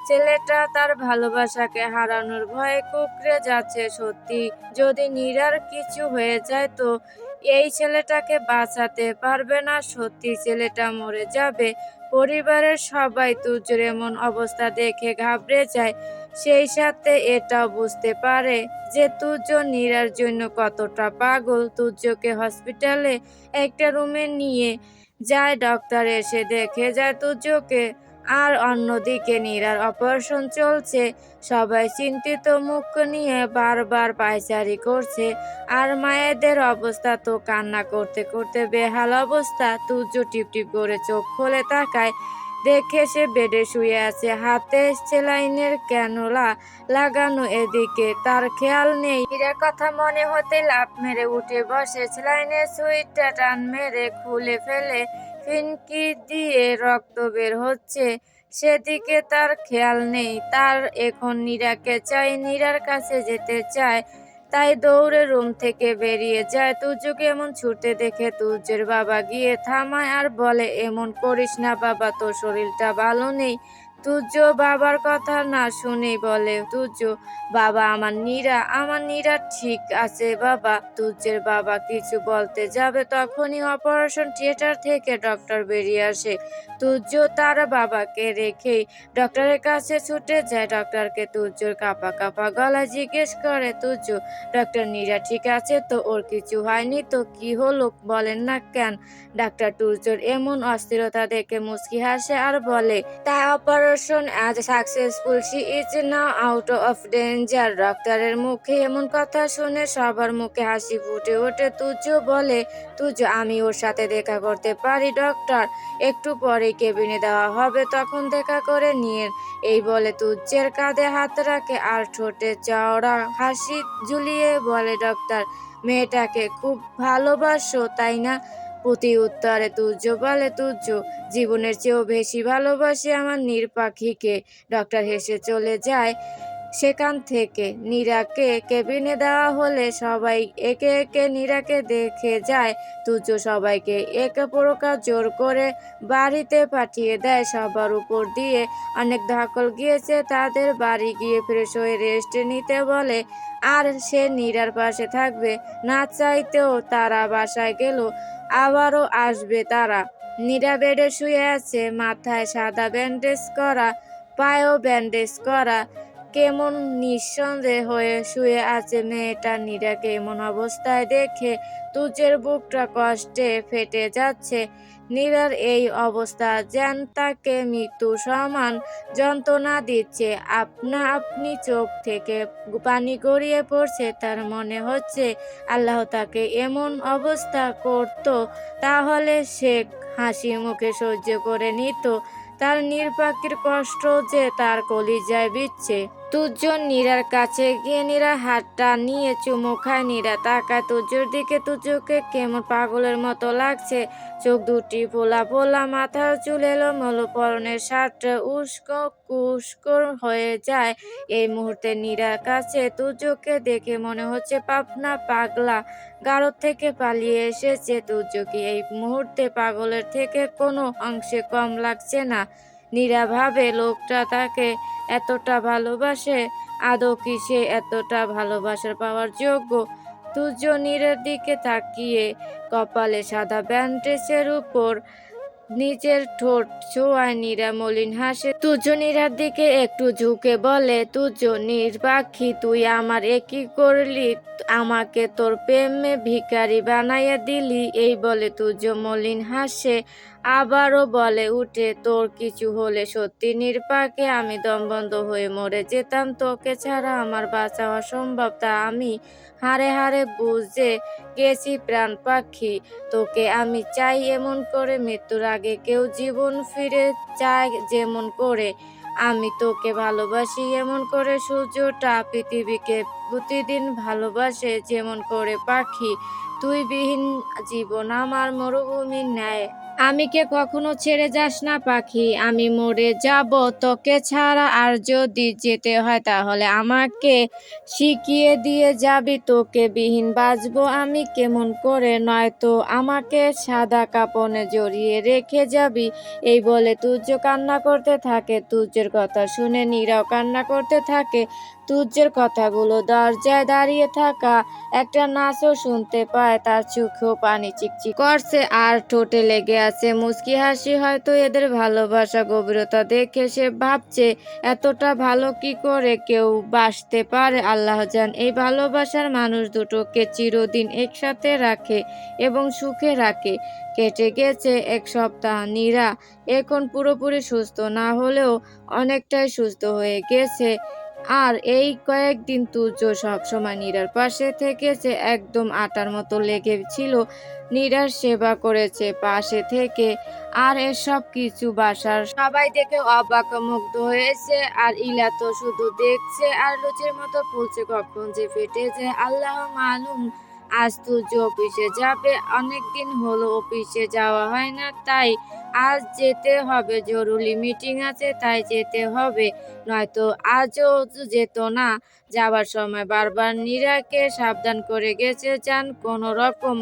ছেলেটা তার ভালোবাসাকে হারানোর ভয়ে কুঁকড়ে যাচ্ছে। সত্যি যদি নীরার কিছু হয়ে যায় তো এই ছেলেটাকে বাঁচাতে পারবে না, সত্যি ছেলেটা মরে যাবে। পরিবারের সবাই তুর্যের এমন অবস্থা দেখে ঘাবড়ে যায়। সেই সাথে এটাও বুঝতে পারে যে তুর্য নীরার জন্য কতটা পাগল। তুর্যকে হসপিটালে একটা রুমে নিয়ে যায়। ডক্টর এসে দেখে যায় তুর্যকে, আর অন্যদিকে নীরার অপারেশন চলছে। সবাই চিন্তিত মুখ নিয়ে বারবার পায়চারি করছে। আর মায়েদের অবস্থা তো কান্না করতে করতে বেহাল অবস্থা। তুর্য টিপ টিপ করে চোখ খুলে তাকায়, দেখে সে বেডে শুয়ে আছে, হাতে সেলাইনের ক্যানুলা লাগানো। এদিকে তার খেয়াল নেই। নীরার কথা মনে হতে লাফ মেরে উঠে বসে। সেলাইনের সুইচটা টান মেরে খুলে ফেলে। ফিনকি দিয়ে রক্ত বের হচ্ছে, সেদিকে তার খেয়াল নেই। তার এখন নীরাকে চাই, নীরার কাছে যেতে চায়। তাই দৌড়ে রুম থেকে বেরিয়ে যায়। তুর্যকে এমন ছুটতে দেখে তুর্যের বাবা গিয়ে থামায় আর বলে, এমন করিস না বাবা, তোর শরীরটা ভালো নেই। তুর্য বাবার কথা না শুনেই বলে, তুর্য বাবা আমার নীরা ঠিক আছে বাবা। তুর্যের বাবা কিছু বলতে যাবে, তখনই অপারেশন থিয়েটার থেকে ডক্টর বেরিয়ে আসে। তুর্য তার বাবাকে রেখেই ডক্টরের কাছে ছুটে যায়। ডক্টরকে তুর্যর কাঁপা কাঁপা গলায় জিজ্ঞেস করে, তুর্য ডক্টর নীরা ঠিক আছে তো, ওর কিছু হয়নি তো? কি হলো বলেন না কেন? ডাক্তার তুর্যর এমন অস্থিরতা দেখে মুচকি হাসে আর বলে, তা operation operation as successful, she is now out of danger. ডাক্তারের মুখে এমন কথা শুনে সবার মুখে হাসি ফুটে ওঠে। তুর্য বলে, তুর্য, আমি ওর সাথে দেখা করতে পারি ডক্টর? একটু পরেই কেবিনে দেওয়া হবে, তখন দেখা করে নিয়ে। এই বলে তুর্যের কাঁধে হাত রাখে আর ঠোঁটে চওড়া হাসি ঝুলিয়ে বলে, ডক্টর, মেয়েটাকে খুব ভালোবাসো তাই না? প্রতি উত্তরে তুর্য বলে, তুর্য, জীবনের চেয়েও বেশি ভালোবাসি আমার নীর পাখিকে। ডক্টর হেসে চলে যায় সেখান থেকে। নীরাকে কেবিনে দেওয়া হলে সবাই একে একে নীরাকে দেখে যায়। তুর্য সবাইকে এক প্রকার জোর করে বাড়িতে পাঠিয়ে দেয়। সবার উপর দিয়ে অনেক ধকল গিয়েছে, তাদের বাড়ি গিয়ে ফ্রেশ হয়ে রেস্ট নিতে বলে। আর সে নীরার পাশে থাকবে, না চাইতেও তারা বাসায় গেল, আবারও আসবে তারা। নীরা বেডে শুয়ে আছে, মাথায় সাদা ব্যান্ডেজ করা, পায়েও ব্যান্ডেজ করা। কেমন নিঃসন্দেহ হয়ে শুয়ে আছে মেয়েটা। নীরাকে এমন অবস্থায় দেখে তুর্যের বুকটা কষ্টে ফেটে যাচ্ছে। নীরার এই অবস্থা যেন তাকে মৃত্যু সমান যন্ত্রণা দিচ্ছে। আপনা আপনি চোখ থেকে পানি গড়িয়ে পড়ছে। তার মনে হচ্ছে আল্লাহ তাকে এমন অবস্থা করত, তাহলে সে হাসি মুখে সহ্য করে নিত। তার নির্বাকের কষ্ট যে তার কলিজায় বিচ্ছে। তুর্য নীরার কাছে গিয়ে নীরার হাতটা নিয়ে চুমু খায়। নীরা তাকায় তুর্যর দিকে। তুর্যকে কেমন পাগলের মতো লাগছে। চোখ দুটি ফোলা ফোলা, মাথার চুল এলোমেলো, পরনের শার্টটা উস্কো কুস্কো হয়ে যায়। এই মুহূর্তে নীরার কাছে তুর্যকে দেখে মনে হচ্ছে পাবনা পাগলা গারদ থেকে পালিয়ে এসেছে। তুর্যকে এই মুহূর্তে পাগলের থেকে কোনো অংশে কম লাগছে না। নীরা ভাবে, লোকটা তাকে এতটা ভালোবাসে, আদৌ কি সে এতটা ভালোবাসার পাওয়ার যোগ্য? তুর্য নীরের দিকে তাকিয়ে কপালে সাদা ব্যান্ডেজের উপর নিজের ঠোঁট ছোঁয়ায়। নীরা মলিন হাসে। তুর্য নীরার দিকে একটু ঝুঁকে বলে, তুর্য, নীর পাখি, তুই আমার একই করলি, আমাকে তোর প্রেমে ভিখারি বানাইয়া দিলি। এই বলে তুর্য মলিন হাসে। আবারও বলে উঠে, তোর কিছু হলে সত্যি নীর পাখি আমি দমবন্ধ হয়ে মরে যেতাম। তোকে ছাড়া আমার বাঁচা অসম্ভব, তা আমি হাড়ে হাড়ে বুঝে গেছি প্রাণ পাখি। তোকে আমি চাই এমন করে, মৃত্যুর আগে কেউ জীবন ফিরে চায় যেমন করে। আমি তোকে ভালোবাসি এমন করে, সূর্যটা পৃথিবীকে প্রতিদিন ভালোবাসে যেমন করে। পাখি, তুই বিহীন জীবন আমার মরুভূমির ন্যায়। আমি কে কখনো ছেড়ে যাস না পাখি, আমি মরে যাব তোকে ছাড়া। আর যদি যেতে হয় তাহলে আমাকে শিখিয়ে দিয়ে যাবি, তোকে বিহীন বাঁচবো আমি কেমন করে। নয়তো আমাকে সাদা কাপনে জড়িয়ে রেখে যাবি। এই বলে তুর্য কান্না করতে থাকে। তুর্যের কথা শুনে নীরাও কান্না করতে থাকে। তুর্যের কথাগুলো দরজায় দাঁড়িয়ে থাকা একটা নাচও শুনতে পায়। তার চোখেও পানি চিকচিক করছে আর ঠোঁটে লেগে আছে মুচকি হাসি। হয়তো এদের ভালোবাসা গভীরতা দেখে সে ভাবছে, এতটা ভালো কি করে কেউ বাসতে পারে। আল্লাহ জান এই ভালোবাসার মানুষ দুটোকে চিরদিন একসাথে রাখে এবং সুখে রাখে। কেটে গেছে এক সপ্তাহ। নীরা এখন পুরোপুরি সুস্থ না হলেও অনেকটাই সুস্থ হয়ে গেছে। আর এই কয়েকদিন তুর্য সবসময় নীরার পাশে থেকেছে, একদম আটার মতো লেগেছিল। নীরার সেবা করেছে পাশে থেকে। আর এসব কিছু বাসার সবাই দেখে অবাক মুগ্ধ হয়েছে। আর ইলা তো শুধু দেখছে আর লুচের মতো ফুলছে, কখন যে ফেটে যায় আল্লাহ মালুম। আজ তুর্য অফিসে যাবে, অনেকদিন হলো অফিসে যাওয়া হয় না, তাই আজ যেতে হবে। জরুরি মিটিং আছে, তাই যেতে হবে, নয়তো আজও যেত না। যাবার সময় বারবার নীরাকে সাবধান করে গেছে, যেন কোনো রকম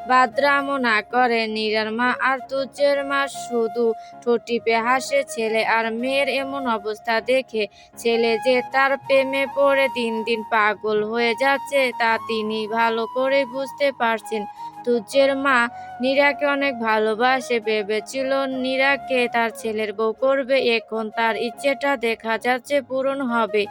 বাদরামো না করে। নীরার মা আর তুর্যের মা শুধু ঠোঁট টিপে হাসে ছেলে আর মেয়ের এমন অবস্থা দেখে। ছেলে যে তার প্রেমে পড়ে দিন দিন পাগল হয়ে যাচ্ছে তা তিনি ভালো করে বুঝতে পারছেন। তুজ্জের মা নীরাকে অনেক ভালোবাসে, ভেবেছিল নীরাকে তার ছেলের বউ করবে, এখন তার ইচ্ছেটা দেখা যাচ্ছে পূরণ হবে।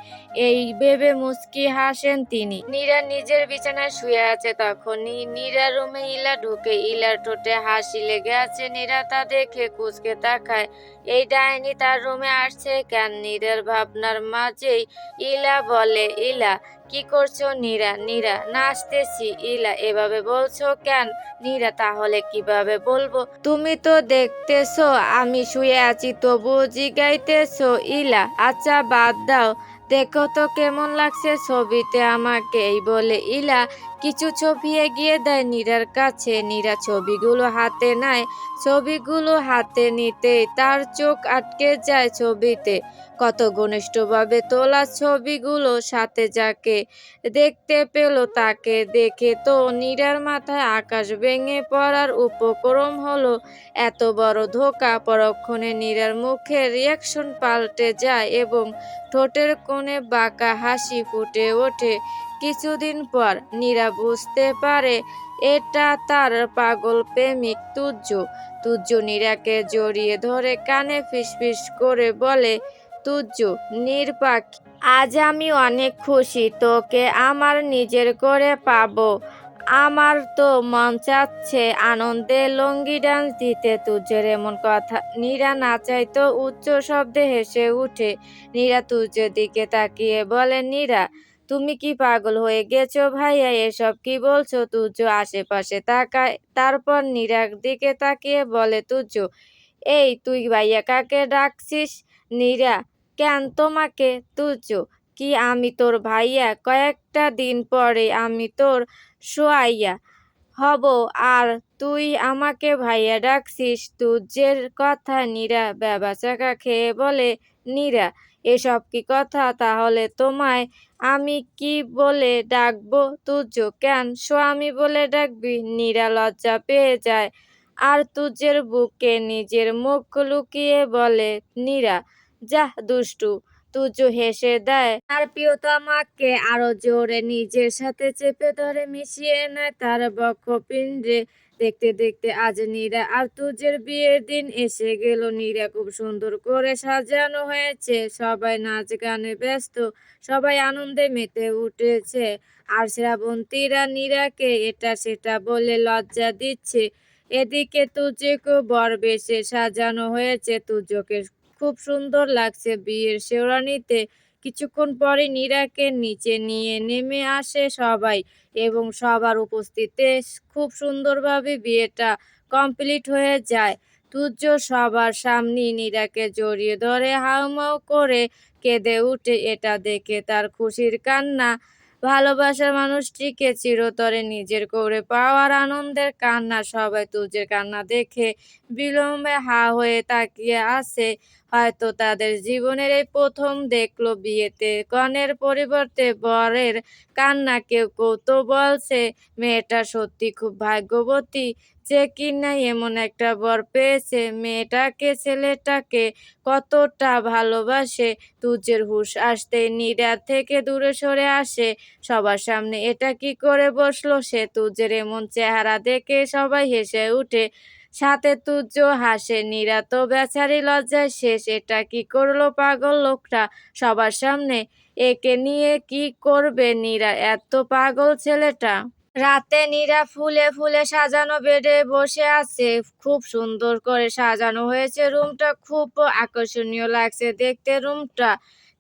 এই ভেবে মুচকি হাসেন তিনি। নীরা নিজের বিছানায় শুয়ে আছে, তখনই নীরা রুমে ইলা ঢুকে। ইলার ঠোঁটে হাসি লেগে আছে। নীরা তা দেখে কুঁচকে তাকায়। এই ডাইনি তার রুমে আসছে কেন? নীরার ভাবনার মাঝেই ইলা বলে, ইলা কি করছো? নীরা, নীরা নাচতেছি। ইলা, এভাবে বলছো কেন? নীরা, তাহলে কিভাবে বলবো? তুমি তো দেখতেছো আমি শুয়ে আছি, তবুও জিগাইতেছো। ইলা, আচ্ছা বাদ দাও, দেখো তো কেমন লাগছে ছবিতে আমাকে। এই বলে ইলা কিছু ছবি এগিয়ে দেয় নীরার কাছে। নীরা ছবিগুলো হাতে নেয়। ছবিগুলো হাতে নিতেই তার চোখ আটকে যায় ছবিতে। কত ঘনিষ্ঠভাবে তোলা ছবিগুলো, সাথে যাকে দেখতে পেল তাকে দেখে তো নীরার মাথায় আকাশ ভেঙে পড়ার উপক্রম হলো। এত বড় ধোঁকা! পরক্ষণে নীরার মুখের রিয়াকশন পাল্টে যায় এবং ঠোঁটের কোণে বাঁকা হাসি ফুটে ওঠে। কিছুদিন পর নীরা বুঝতে পারে এটা তার পাগল প্রেমিক তুজ্জ। তুজ্জ নীরাকে জড়িয়ে ধরে কানে ফিসফিস করে বলে, তুজ্জ, নির্বাক, আজ আমি অনেক খুশি, তোকে আমার নিজের করে পাবো। আমার তো মন চাচ্ছে আনন্দে লঙ্গি ডান্স দিতে। তুজ্জের এমন কথা নীরা না চাইতো উচ্চ শব্দে হেসে উঠে। নীরা তুজ্জের দিকে তাকিয়ে বলে, নীরা, তুমি কি পাগল হয়ে গেছো ভাইয়া? এসব কি বলছো? তুজ্জ আশেপাশে তাকায়, তারপর নীরার দিকে তাকিয়ে বলে, তুজ্জ, এই তুই ভাইয়া কাকে ডাকছিস? নীরা, কেন তোমাকে? তুজ্জ, কি আমি তোর ভাইয়া? কয়েকটা দিন পরে আমি তোর সোয়াইয়া হব, আর তুই আমাকে ভাইয়া ডাকছিস? তুজ্জের কথা নীরা ভ্যাবাচ্যাকা খেয়ে বলে, নীরা, এসব কি কথা? তাহলে তোমায় আমি কি বলে ডাকবো? তুজ্জ, কেন স্বামী বলে ডাকবি? নীরা লজ্জা পেয়ে যায় আর তুজ্জের বুকে নিজের মুখ লুকিয়ে বলে, নীরা, যাহ দুষ্টু। তুজ্জ হেসে দেয়, তার প্রিয়তমাকে আরো জোরে নিজের সাথে চেপে ধরে মিশিয়ে নেয় তার বক্ষপিণ্ডে। দেখতে দেখতে আজ নীরা আর তুজ্জের বিয়ের দিন এসে গেল। নীরা খুব সুন্দর করে সাজানো হয়েছে, সবাই নাচ গানে ব্যস্ত, সবাই আনন্দে মেতে উঠেছে। আর শ্রাবন্তীরা নীরাকে এটা সেটা বলে লজ্জা দিচ্ছে। এদিকে তুজ্জকে বর বেশে সাজানো হয়েছে। তুজ্জকে খুব সুন্দর লাগছে বিয়ের শেরওয়ানিতে। কিছুক্ষণ পরে নীরাকে নিচে নিয়ে নেমে আসে সবাই এবং সবার উপস্থিতিতে খুব সুন্দরভাবে বিয়েটা কমপ্লিট হয়ে যায়। তুজ্জ সবার সামনে নীরাকে জড়িয়ে ধরে হাউমাউ করে কেঁদে উঠে। এটা দেখে তার খুশির কান্না, ভালোবাসার মানুষটিকে চিরতরে নিজের করে পাওয়ার আনন্দের কান্না। সবাই তুজ্জের কান্না দেখে বিলম্বে হা হয়ে তাকিয়ে আছে। হয়তো তাদের জীবনের এই প্রথম দেখলো বিয়েতে কনের পরিবর্তে বরের কান্না। কেউ কেউ তো বলছে মেয়েটা সত্যি খুব ভাগ্যবতী যে কিনা এমন একটা বর পেয়েছে। মেয়েটাকে ছেলেটাকে কতটা ভালোবাসে। তুজ্জের হুঁশ আসতেই নীরা থেকে দূরে সরে আসে। সবার সামনে এটা কি করে বসলো সে? তুজ্জের এমন চেহারা দেখে সবাই হেসে উঠে, সাথে তুজ্জ হাসে। নীরা তো বেচারি লজ্জায় শেষ। এটা কি করলো পাগল লোকটা সবার সামনে? একে নিয়ে কি করবে নীরা? এত পাগল ছেলেটা। রাতে নীরা ফুলে ফুলে সাজানো বেডে বসে আছে। খুব সুন্দর করে সাজানো হয়েছে রুমটা, খুব আকর্ষণীয় লাগছে দেখতে রুমটা।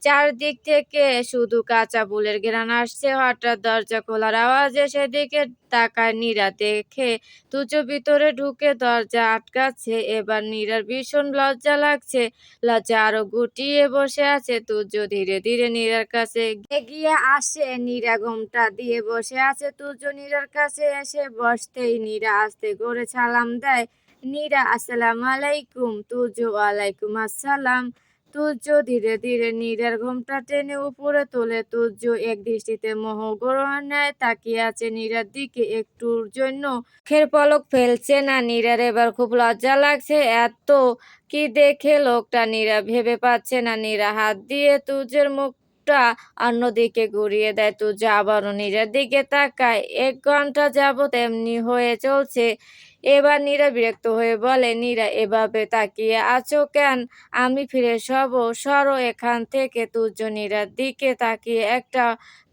চারদিক থেকে শুধু কাঁচা ফুলের ঘ্রাণ আসছে। হঠাৎ দরজা খোলার আওয়াজে সেদিকে তাকায় নীরা। দেখে তুজ্জ ভিতরে ঢুকে দরজা আটকাচ্ছে। এবার নীরার ভীষণ লজ্জা লাগছে। লজ্জা আরো গুটিয়ে বসে আছে। তুজ্জ ধীরে ধীরে নীরার কাছে এগিয়ে আসে। নীরা ঘোমটা দিয়ে বসে আছে। তুজ্জ নীরার কাছে এসে বসতেই নীরা আস্তে করে সালাম দেয়। নীরা, আসসালামু আলাইকুম। তুজ্জ, ওয়ালাইকুম আসসালাম। তুজ্জ ধীরে ধীরে নীরার ঘোমটা টেনে উপরে তোলে। তুজ্জ এক দৃষ্টিতে মোহগ্রহের ন্যায় তাকিয়ে আছে নীরার দিকে, একটুর জন্য চোখের পলক ফেলছে না। নীরার এবার খুব লজ্জা লাগছে। এত কি দেখে লোকটা নীরা ভেবে পাচ্ছে না। নীরা হাত দিয়ে তুজ্জের মুখ মুখটা অন্যদিকে ঘুরিয়ে দেয়। তুর্য আবারও নীরার দিকে তাকায়। 1 ঘন্টা যাবৎ এমনি হয়ে চলছে। এবার নীরা বিরক্ত হয়ে বলে, নীরা এভাবে তাকিয়ে আছো কেন? আমি ফ্রেশ হব, সরো এখান থেকে। তুর্য নীরার দিকে তাকিয়ে একটা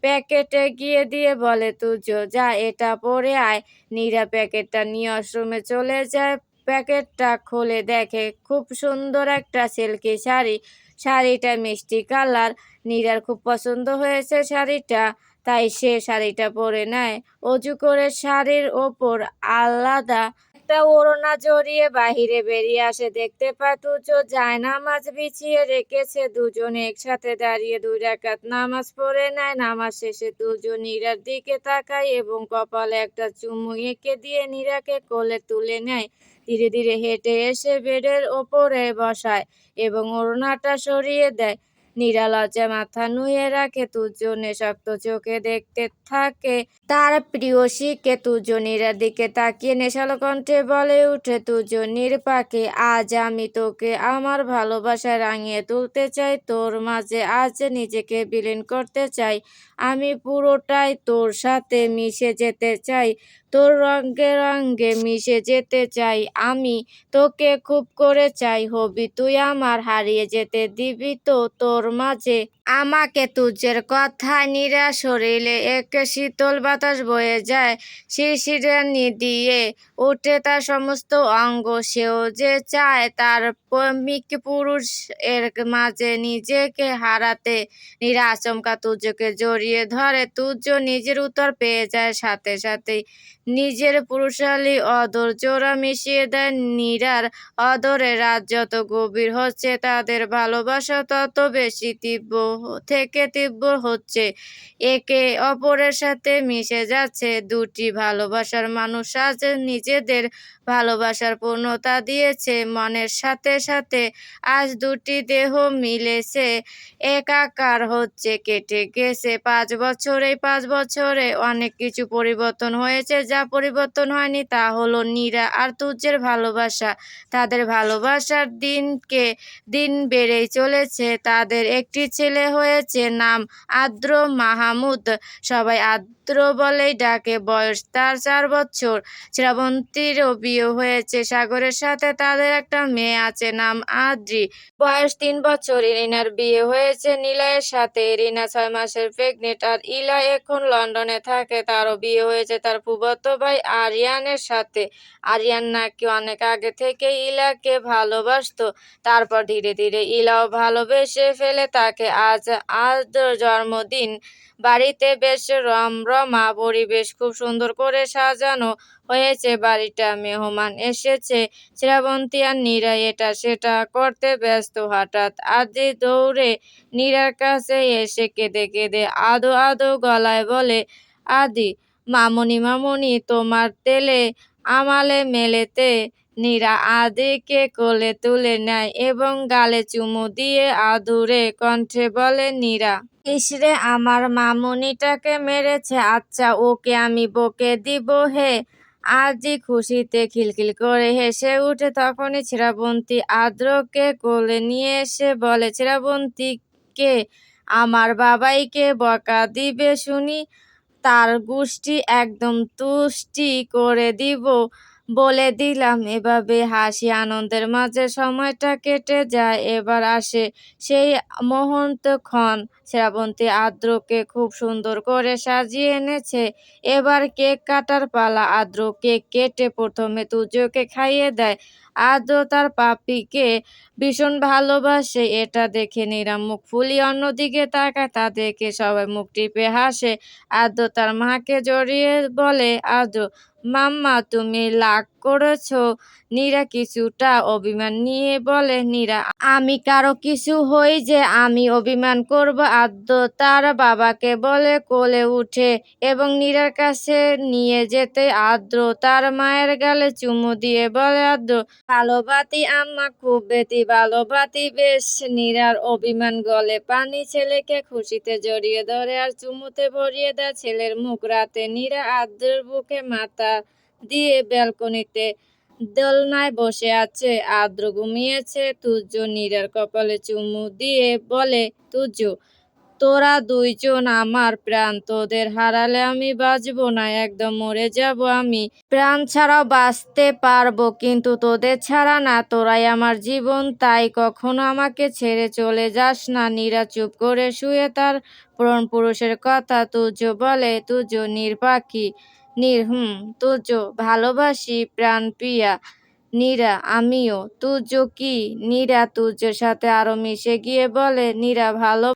প্যাকেট এগিয়ে দিয়ে বলে, তুর্য যা এটা পরে আয়। নীরা প্যাকেটটা নিয়ে ওয়াশরুমে চলে যায়। প্যাকেটটা খুলে দেখে খুব সুন্দর একটা সিল্কি শাড়ি। শাড়িটা মিষ্টি কালার। নীরার খুব পছন্দ হয়েছে শাড়িটা, তাই সে শাড়িটা পরে নেয়। অজু করে শাড়ির ওপর আলাদা একটা ওড়না জড়িয়ে বাহিরে বেরিয়ে আসে। দেখতে পায় তুর্য জায়নামাজ বিছিয়ে রেখেছে। দুজনে একসাথে দাঁড়িয়ে 2 রাকাত নামাজ পড়ে নেয়। নামাজ শেষে তুর্য নীরার দিকে তাকায় এবং কপালে একটা চুমু এঁকে দিয়ে নীরাকে কোলে তুলে নেয়। ধীরে ধীরে হেঁটে এসে বেডের ওপরে বসায় এবং ওড়নাটা সরিয়ে দেয়। নীরা লজ্জায় মাথা নুয়ে রাখে। তুর্য নেশাক্ত চোখে দেখতে থাকে তার প্রেয়সীকে। তুর্য নীরার দিকে তাকিয়ে নেশালো কণ্ঠে বলে উঠে, তুর্য নির্বাকে আজ আমি তোকে আমার ভালোবাসায় রাঙিয়ে তুলতে চাই। তোর মাঝে আজ নিজেকে বিলীন করতে চাই। আমি পুরোটাই তোর সাথে মিশে যেতে চাই। তোর রঙে রঙে মিশে যেতে চাই। আমি তোকে খুব করে চাই। হবি তুই আমার, হারিয়ে যেতে দিবি তো তোর মাঝে আমাকে। তুর্যের কথায় নীরা শরীরে এক শীতল বাতাস বয়ে যায়। শিরশিরানি দিয়ে ওঠে তার সমস্ত অঙ্গ। সেও যে চায় তার প্রেমিক পুরুষ এর মাঝে নিজেকে হারাতে। নীরা আচমকা তুর্যকে জড়িয়ে ধরে। তুর্য নিজের উত্তর পেয়ে যায়। সাথে সাথেই নিজের পুরুষালী অধর জোড়া মিশিয়ে দেয়। নীরার অধরে রাত যত গভীর হচ্ছে তাদের ভালোবাসা তত বেশি তীব্র থেকে তীব্র হচ্ছে। একে অপরের সাথে মিশে যাচ্ছে। দুটি ভালোবাসার মানুষ আজ নিজেদের ভালোবাসার পূর্ণতা দিয়েছে। মনের সাথে সাথে আজ দুটি দেহ মিলেছে, একাকার হচ্ছে। কেটে গেছে 5 বছর। এই 5 বছরে অনেক কিছু পরিবর্তন হয়েছে। যা পরিবর্তন হয়নি তা হলো নীরা আর তুর্যের ভালোবাসা। তাদের ভালোবাসার দিনকে দিন বেড়েই চলেছে। তাদের একটি ছেলে হয়েছে, নাম আদ্র মাহমুদ। সবাই আদ্র বলেই ডাকে। বয়স তার 4 বছর। শ্রাবন্তীরও বিয়ে হয়েছে সাগরের সাথে। তাদের একটা মেয়ে আছে, নাম আদ্রি। বয়স 3 বছর। ইরিনার বিয়ে হয়েছে নিলয়ের সাথে। ইরিনা 6 মাসের প্রেগনেন্ট আর ইলা এখন লন্ডনে থাকে। তারও বিয়ে হয়েছে তার ফুফাতো ভাই আরিয়ানের সাথে। আরিয়ান নাকি অনেক আগে থেকে ইলাকে ভালোবাসতো। তারপর ধীরে ধীরে ইলাও ভালোবেসে ফেলে তাকে। আজ আদ্রর জন্মদিন। বাড়িতে বেশ রমরমা পরিবেশ, খুব সুন্দর করে সাজানো হয়েছে বাড়িটা। মেহমান এসেছে। শ্রাবন্তী আর নীরা এটা সেটা করতে ব্যস্ত। হঠাৎ আদ্রি দৌড়ে নীরার কাছে এসে কেঁদে কেঁদে আদো আদো গলায় বলে, আদি মামুনি মামুনি তোমার তেলে আমালে মেলেতে। নীরা আদিকে কোলে তুলে নেয় এবং গালে চুমু দিয়ে আদুরে কণ্ঠে বলে, নীরা ইসরে আমার মামুনিটাকে মেরেছে। আচ্ছা ওকে আমি বকে দিব হে। আদি খুশিতে খিলখিল করে হেসে উঠে। তখনই শ্রাবন্তী আদ্রকে কোলে নিয়ে এসে বলে, শ্রাবন্তী কে আমার বাবাইকে বকা দিবে শুনি, তার গুষ্টি একদম তুষ্টি করে দিব বলে দিলাম। এভাবে হাসি আনন্দের মাঝে সময়টা কেটে যায়। এবার আসে সেই মুহূর্তক্ষণ। শ্রাবন্তী আদ্রকে খুব সুন্দর করে সাজিয়ে এনেছে। এবার কেক কাটার পালা। আদ্র কেক কেটে প্রথমে তুর্যকে খাইয়ে দেয়। আদ্র তার পাপিকে ভীষণ ভালোবাসে। এটা দেখে নীরা মুখ ফুলিয়ে অন্যদিকে তাকায়। তা দেখে সবাই মুখ টিপে হাসে। আদ্র তার মাকে জড়িয়ে বলে, আদ্র মাম্মা তুমি রাগ করেছো? নীরা কিছুটা অভিমান নিয়ে বলে, নীরা আমি কারো কিছু হই যে আমি অভিমান করব? আদ্র তার বাবাকে বলে কোলে উঠে এবং নীরার কাছে নিয়ে যেতে আদ্র তার মায়ের গালে চুমু দিয়ে বলে, আদ্র ভালোবাতি আম্মা, খুব বেশি ভালোবাতি। বেশ। নীরার অভিমান গলে পানি। ছেলেকে খুশিতে জড়িয়ে ধরে আর চুমুতে ভরিয়ে দেয় ছেলের মুখ। রাতে নীরা আদ্রের বুকে মাথা দিয়ে ব্যালকনিতে দোলনায় বসে আছে। আদ্র ঘুমিয়েছে। তুর্য নীরার কপালে চুমু দিয়ে বলে, তুর্য তোরা দুইজন আমার প্রাণ, তোদের হারালে আমি বাঁচবো না, একদম মরে যাব আমি। প্রাণ ছাড়াও বাঁচতে পারবো কিন্তু তোদের ছাড়া না, তোরাই আমার জীবন, তাই কখনো আমাকে ছেড়ে চলে যাস না। নীরা চুপ করে শুয়ে তার প্রাণ পুরুষের কথা তুজো বলে, তুজো নীর পাখি। নীর তুজো ভালোবাসি প্রাণ প্রিয়া। নীরা আমিও। তুজো কি? নীরা তুজোর সাথে আরো মিশে গিয়ে বলে, নীরা ভালো